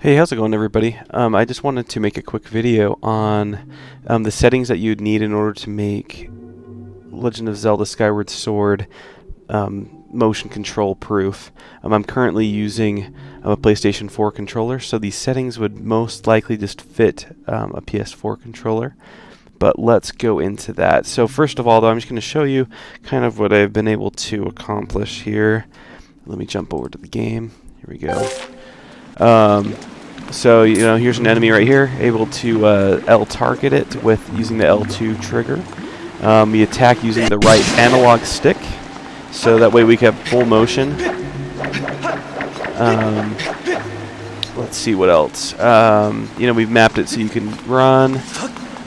Hey, how's it going, everybody? I just wanted to make a quick video on the settings that you'd need in order to make Legend of Zelda Skyward Sword motion control proof. I'm currently using a PlayStation 4 controller, so these settings would most likely just fit a PS4 controller. But let's go into that. So first of all, though, I'm just going to show you kind of what I've been able to accomplish here. Let me jump over to the game. Here we go. So, here's an enemy right here, able to L target it with using the L2 trigger. We attack using the right analog stick, so that way we can have full motion. Let's see what else. We've mapped it so you can run.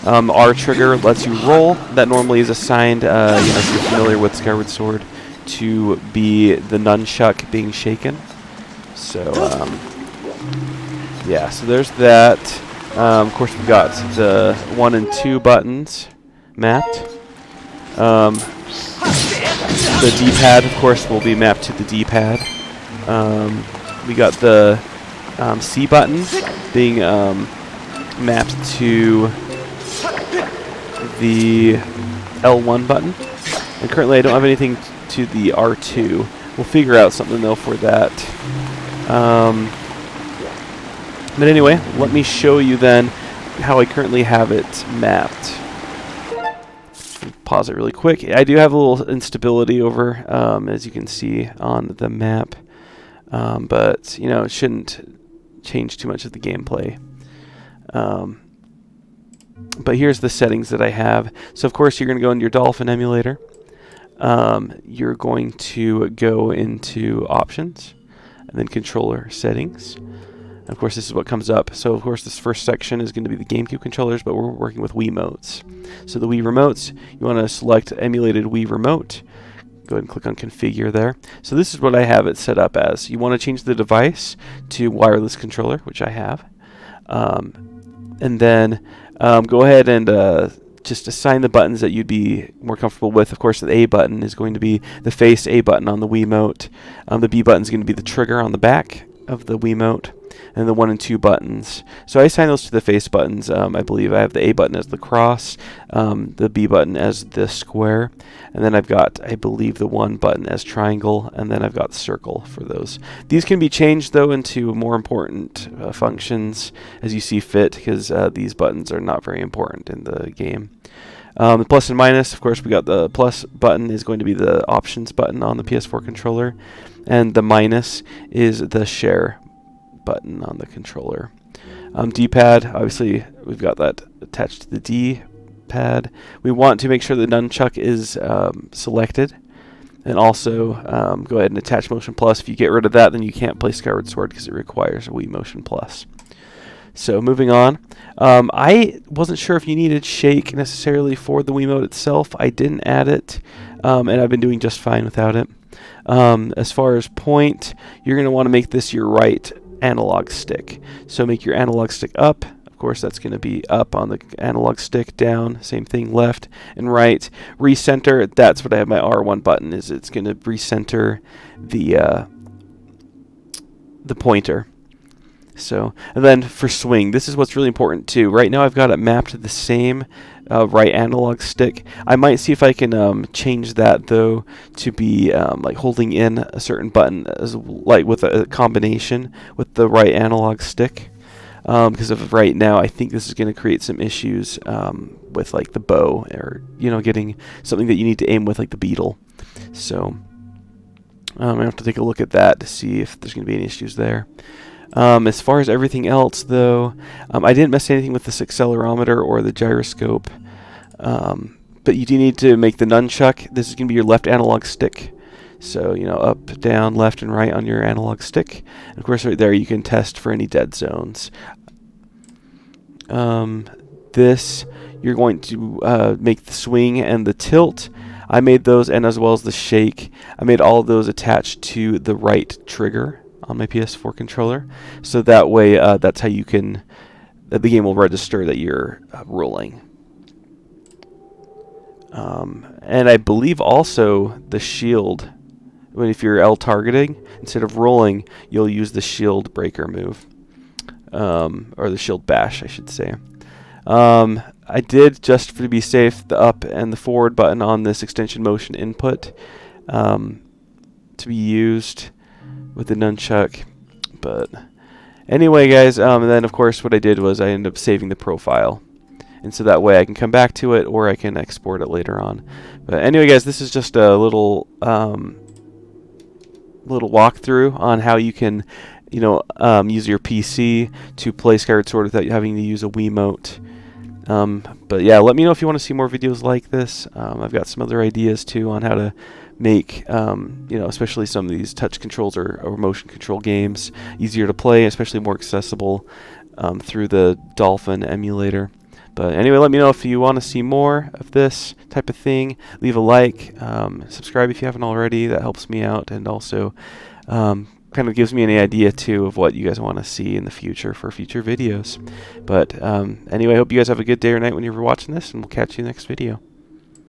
R trigger lets you roll. That normally is assigned, if you're familiar with Skyward Sword, to be the nunchuck being shaken. So, yeah, so there's that. Of course, we've got the 1 and 2 buttons mapped. The D-pad, of course, will be mapped to the D-pad. We got the C button being mapped to the L1 button. And currently I don't have anything to the R2. We'll figure out something, though, for that. But anyway, let me show you then how I currently have it mapped. Pause it really quick. I do have a little instability over, as you can see on the map, but it shouldn't change too much of the gameplay. But here's the settings that I have. So of course you're going to go into your Dolphin emulator. You're going to go into options and then controller settings. And of course, this is what comes up. So, of course, this first section is going to be the GameCube controllers, but we're working with Wiimotes. So the Wii remotes, you want to select emulated Wii remote. Go ahead and click on configure there. So this is what I have it set up as. You want to change the device to wireless controller, which I have. And then go ahead and just assign the buttons that you'd be more comfortable with. Of course, the A button is going to be the face A button on the Wiimote. The B button is going to be the trigger on the back of the Wiimote. And the 1 and 2 buttons. So I assign those to the face buttons. I believe I have the A button as the cross, the B button as the square, and then I've got, I believe, the 1 button as triangle, and then I've got circle for those. These can be changed, though, into more important functions as you see fit, because these buttons are not very important in the game. The plus and minus, of course, we got the plus button is going to be the options button on the PS4 controller, and the minus is the share button on the controller. D-pad, obviously we've got that attached to the D-pad. We want to make sure the nunchuck is selected, and also go ahead and attach Motion Plus. If you get rid of that, then you can't play Skyward Sword because it requires a Wii Motion Plus. So moving on, I wasn't sure if you needed shake necessarily for the Wiimote itself. I didn't add it, and I've been doing just fine without it. As far as point, you're going to want to make this your right analog stick. So make your analog stick up. Of course, that's going to be up on the analog stick, down, same thing, left and right. Recenter, that's what I have my R1 button, is it's going to recenter the pointer. So, and then for swing, this is what's really important too. Right now I've got it mapped to the same right analog stick. I might see if I can change that, though, to be like holding in a certain button, as like with a combination with the right analog stick. Because of right now, I think this is going to create some issues with like the bow, or getting something that you need to aim with, like the beetle. So I have to take a look at that to see if there's going to be any issues there. As far as everything else, though, I didn't mess anything with this accelerometer or the gyroscope, but you do need to make the nunchuck. This is going to be your left analog stick, so up, down, left, and right on your analog stick. And of course, right there you can test for any dead zones. This, you're going to make the swing and the tilt. I made those, and as well as the shake. I made all of those attached to the right trigger on my PS4 controller, so that way that's how you can, the game will register that you're rolling. And I believe also the shield, if you're L targeting, instead of rolling, you'll use the shield breaker move. or the shield bash, I should say. I did, just to be safe, the up and the forward button on this extension motion input to be used with the nunchuck. But anyway, guys, and then of course what I did was I ended up saving the profile. And so that way I can come back to it, or I can export it later on. But anyway, guys, this is just a little walkthrough on how you can, use your PC to play Skyward Sword without having to use a Wiimote. But yeah, let me know if you want to see more videos like this. I've got some other ideas too on how to make, especially some of these touch controls or motion control games easier to play, especially more accessible through the Dolphin emulator. But anyway, let me know if you want to see more of this type of thing. Leave a like, subscribe if you haven't already. That helps me out, and also kind of gives me any idea too of what you guys want to see in the future for future videos. But anyway, I hope you guys have a good day or night when you're watching this, and we'll catch you in the next video.